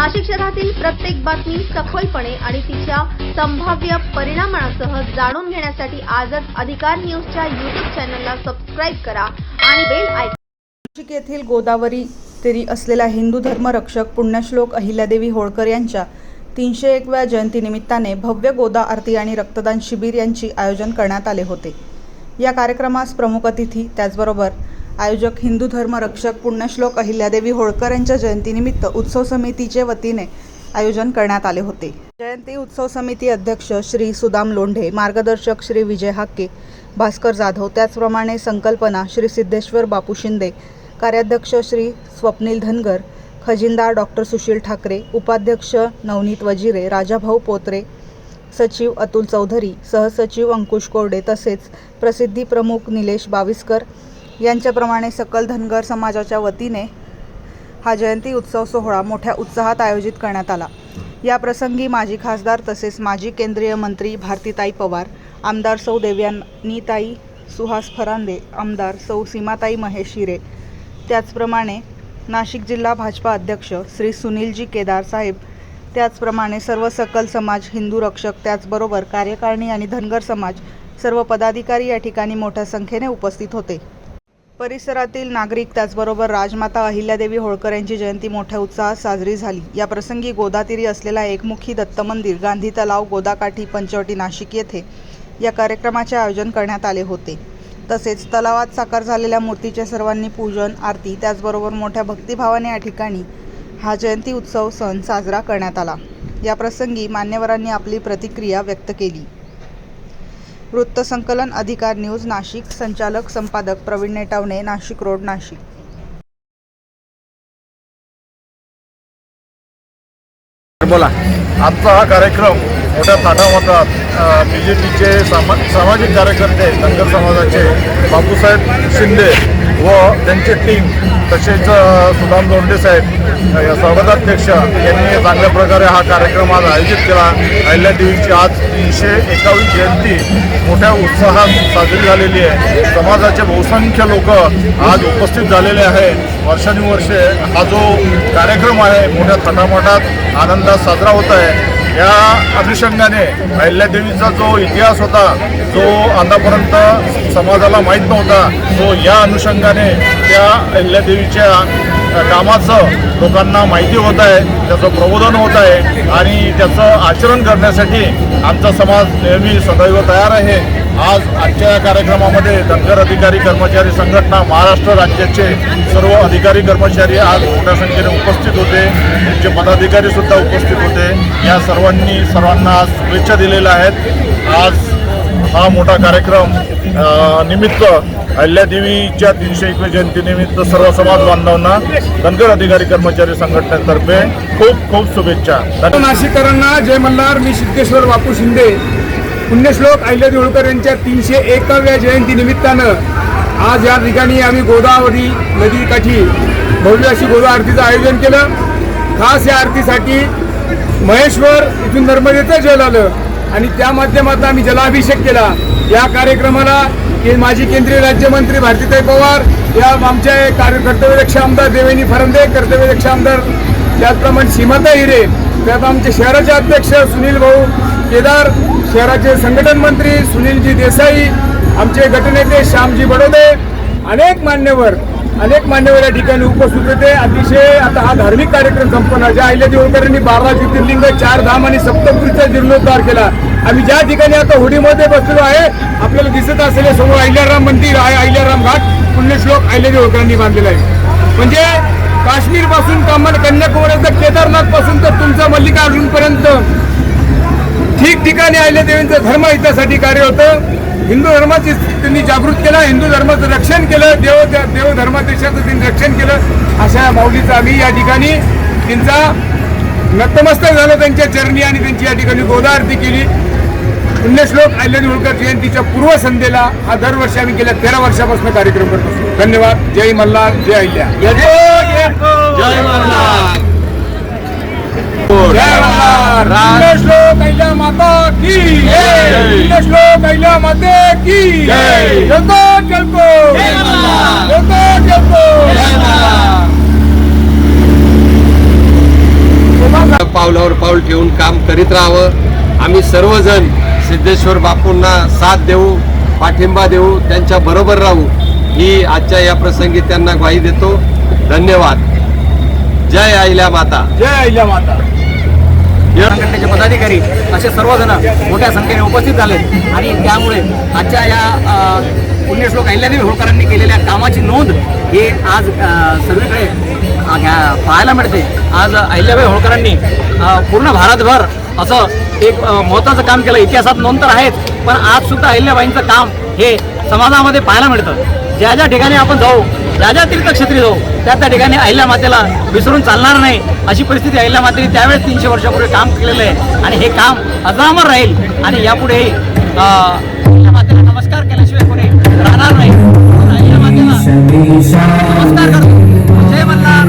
नाशिक शहरातील प्रत्येक बातमी सखोलपणे आणि तिच्या संभाव्य परिणामांसह जाणून घेण्यासाठी आजच अधिकार न्यूजच्या YouTube चॅनलला सबस्क्राइब करा आणि बेल आयकॉन. नाशिक येथील गोदावरी तीरी असलेल्या हिंदू धर्मरक्षक पुण्यश्लोक अहिल्यादेवी होळकर यांच्या 301व्या जयंतीनिमित्ताने भव्य गोदा आरती आणि रक्तदान शिबिर यांचे आयोजन करण्यात आले होते. या कार्यक्रमास प्रमुख अतिथी त्याचबरोबर आयोजक हिंदू धर्मरक्षक पुण्यश्लोक अहिल्यादेवी होळकर यांच्या जयंतीनिमित्त उत्सव समितीचे वतीने आयोजन करण्यात आले होते. जयंती उत्सव समिती अध्यक्ष श्री सुदाम लोंढे, मार्गदर्शक श्री विजय हाके, भास्कर जाधव, त्याचप्रमाणे संकल्पना श्री सिद्धेश्वर बापू शिंदे, कार्याध्यक्ष श्री स्वप्नील धनगर, खजिनदार डॉक्टर सुशील ठाकरे, उपाध्यक्ष नवनीत वजिरे, राजाभाऊ पोत्रे, सचिव अतुल चौधरी, सहसचिव अंकुश कोरडे तसेच प्रसिद्धी प्रमुख निलेश बाविस्कर यांच्याप्रमाणे सकल धनगर समाजाच्या वतीने हा जयंती उत्सव सोहळा मोठ्या उत्साहात आयोजित करण्यात आला. या प्रसंगी माजी खासदार तसेच माजी केंद्रीय मंत्री भारतीताई पवार, आमदार सौ देवयानीताई सुहास फरांदे, आमदार सौ सीमाताई महेश हिरे, त्याचप्रमाणे नाशिक जिल्हा भाजपा अध्यक्ष श्री सुनीलजी केदार साहेब, त्याचप्रमाणे सर्व सकल समाज हिंदू रक्षक, त्याचबरोबर कार्यकारिणी आणि धनगर समाज सर्व पदाधिकारी या ठिकाणी मोठ्या संख्येने उपस्थित होते. परिसरातील नागरिक त्याचबरोबर राजमाता अहिल्यादेवी होळकर यांची जयंती मोठ्या उत्साहात साजरी झाली. या प्रसंगी गोदातीरी असलेला एकमुखी दत्त मंदिर, गांधी तलाव, गोदाकाठी, पंचवटी, नाशिक येथे या कार्यक्रमाचे आयोजन करण्यात आले होते. तसेच तलावात साकार झालेल्या मूर्तीचे सर्वांनी पूजन, आरती, त्याचबरोबर मोठ्या भक्तिभावाने या ठिकाणी हा जयंती उत्सव सण साजरा करण्यात आला. या प्रसंगी मान्यवरांनी आपली प्रतिक्रिया व्यक्त केली. वृत्तसंकलन अधिकार न्यूज नाशिक, संचालक संपादक प्रवीण नेटावणे, नाशिक रोड, नाशिक. बोला. आजचा हा कार्यक्रम मोठ्या थाटामाटात BJPचे सामाजिक कार्यकर्ते, धनगर समाजाचे बापूसाहेब शिंदे व त्यांची टीम, तसेच सुदाम लोंढे साहेब स्वागताध्यक्ष यांनी चांगल्या प्रकारे हा कार्यक्रम आज आयोजित केला. अहिल्यादेवीची आज 321 जयंती मोठ्या उत्साहात साजरी झालेली आहे. समाजाचे बहुसंख्य लोक आज उपस्थित झालेले आहेत. वर्षानुवर्षे हा जो कार्यक्रम आहे मोठ्या थाटामाटात आनंदात साजरा होत आहे. या अनुषंगाने अहिल्यादेवीचा जो इतिहास होता, जो आतापर्यंत समाजाला माहीत नव्हता, तो या अनुषंगाने त्या अहिल्यादेवीच्या कामाचं लोकांना माहिती होत आहे, त्याचं प्रबोधन होत आहे आणि त्याचं आचरण करण्यासाठी आमचा समाज नेहमी सदैव तयार आहे. आज आजच्या या कार्यक्रमामध्ये धनगर अधिकारी कर्मचारी संघटना, महाराष्ट्र राज्याचे सर्व अधिकारी कर्मचारी आज मोठ्या संख्येने उपस्थित होते. त्यांचे पदाधिकारी सुद्धा उपस्थित होते. या सर्वांना शुभेच्छा दिलेल्या आहेत. आज हा मोठा कार्यक्रम निमित्त अहिल्यादेवीच्या 301व्या जयंतीनिमित्त सर्व समाज बांधवांना धनगर अधिकारी कर्मचारी संघटनेतर्फे खूप खूप शुभेच्छा. नाशिककरांना जय मल्हार. मी सिद्धेश्वर बापू शिंदे. पुण्यश्लोक अहिल्यादेवी होळकर यांच्या 301व्या जयंतीनिमित्तानं आज या ठिकाणी आम्ही गोदावरी नदीकाठी भव्य अशी गोदा आरतीचं आयोजन केलं. खास या आरतीसाठी महेश्वर इथून नर्मदेचं जल आलं आणि त्या माध्यमातून आम्ही जलाभिषेक केला. या कार्यक्रमाला माजी केंद्रीय राज्यमंत्री भारतीताई पवार, या आमच्या कर्तव्यदक्ष आमदार देवयानी फरांदे, कर्तव्यदक्ष आमदार त्याचप्रमाणे सीमाताई हिरे, त्यात आमचे शहराचे अध्यक्ष सुनील भाऊ केदार, शहराचे संघटन मंत्री सुनीलजी देसाई, आमचे गटनेते श्यामजी बडोदे, अनेक मान्यवर या ठिकाणी उपस्थित होते. अतिशय आता हा धार्मिक कार्यक्रम संपन्न. ज्या अहिल्यादेवी होळकरांनी 12 ज्योतिर्लिंग, 4 धाम आणि सप्तपुरीचा जीर्णोद्धार केला. आम्ही ज्या ठिकाणी आता होडीमध्ये बसलो आहे, आपल्याला दिसत असलेले समोर अहिल्याराम मंदिर आहे. अहिल्याराम घाट पुण्यश्लोक अहिल्यादेवी होळकरांनी बांधलेला आहे. म्हणजे काश्मीर पासून कन्याकुमारी, केदारनाथ पासून तर तुमचा मल्लिकार्जुनपर्यंत ठिकठिकाणी अहिल्यादेवींचं धर्म हितासाठी कार्य होतं. हिंदू धर्माची त्यांनी जागृत केला, हिंदू धर्माचं रक्षण केलं, देव धर्मादेशाचं त्यांनी रक्षण केलं. अशा माऊलीचं आम्ही या ठिकाणी त्यांचा नतमस्तक झालं त्यांच्या चरणी आणि त्यांची या ठिकाणी गोदा आरती केली. पुण्यश्लोक अहिल्यादेवी होळकर जयंतीच्या पूर्वसंध्येला हा दरवर्षी आम्ही गेल्या 13 वर्षापासून कार्यक्रम करत असतो. धन्यवाद. जय मल्हार, जय अहिल्या. जय मल्हार. पुण्यश्लोक अहिल्या माता की जय. पुण्यश्लोक अहिल्या माते की जय. जलको जलको. पावलावर पाऊल ठेवून काम करीत राहावं. आम्ही सर्वजण सिद्धेश्वर बापूंना साथ देऊ, पाठिंबा देऊ, त्यांच्या बरोबर राहू ही आजच्या या प्रसंगी त्यांना ग्वाही देतो. धन्यवाद. जय अहिल्या माता. जय अहिल्या माता. संघटनेचे पदाधिकारी असे सर्वजण मोठ्या संख्येने उपस्थित झाले आणि त्यामुळे आजच्या या पुण्यश्लोक अहिल्यादेवी होळकरांनी केलेल्या कामाची नोंद हे आज सगळीकडे पाहायला मिळते. आज अहिल्याबाई होळकरांनी पूर्ण भारतभर असं एक महत्त्वाचं काम केलं. इतिहासात नोंद तर आहेच, पण आज सुद्धा अहिल्याबाईंचं काम हे समाजामध्ये पाहायला मिळतं. ज्या ज्या ठिकाणी आपण जाऊ, ज्या ज्या तीर्थक्षेत्री जाऊ, त्या ठिकाणी अहिल्या मातेला विसरून चालणार नाही अशी परिस्थिती अहिल्या मातेने त्यावेळेस 300 वर्षापूर्वी काम केलेलं आहे आणि हे काम अजरामर राहील आणि यापुढेही अहिल्या मातेला नमस्कार केल्याशिवाय कोणी राहणार नाही. अहिल्या मातेला नमस्कार करतो. जय मल्हार.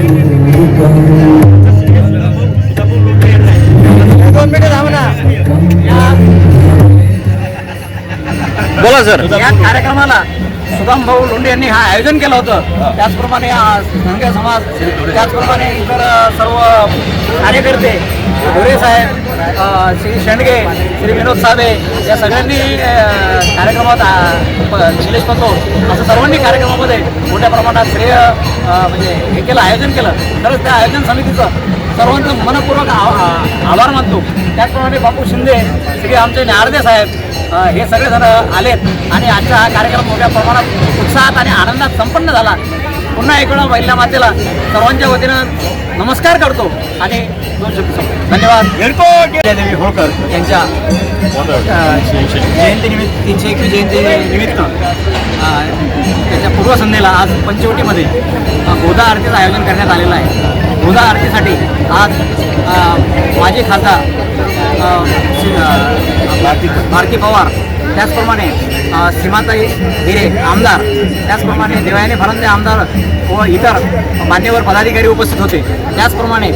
2 मिनिटं थांबा ना. बोला सर. या कार्यक्रमाला सुदाम भाऊ लोंढे यांनी हा आयोजन केलं होतं. त्याचप्रमाणे धनगर समाज, त्याचप्रमाणे इतर सर्व कार्यकर्ते, गोरे साहेब, श्री शेंडगे, श्री विनोद साबे या सगळ्यांनी कार्यक्रमात निलेश पतो असं सर्वांनी कार्यक्रमामध्ये मोठ्या प्रमाणात श्रेय म्हणजे हे केलं, आयोजन केलं. खरंच त्या आयोजन समितीचं सर्वांचं मनपूर्वक आभार मानतो. त्याचप्रमाणे बापू शिंदे, श्री आमचे न्यारदे साहेब हे सगळेजण आलेत आणि आजचा हा कार्यक्रम मोठ्या प्रमाणात उत्साहात आणि आनंदात संपन्न झाला. पुन्हा एक वेळा अहिल्या मातेला सर्वांच्या वतीनं नमस्कार करतो आणि 2 शब्द संपतो. धन्यवाद. अहिल्यादेवी होळकर यांच्या जयंतीनिमित्त 301वी जयंतीनिमित्त त्याच्या पूर्वसंध्येला आज पंचवटीमध्ये गोदा आरतीचं आयोजन करण्यात आलेलं आहे. गोदा आरतीसाठी आज माजी खासदार भारती पवार, त्याचप्रमाणे सीमाताई हिरे आमदार, त्याचप्रमाणे देवयानी फरांदे आमदार व इतर मान्यवर पदाधिकारी उपस्थित होते. त्याचप्रमाणे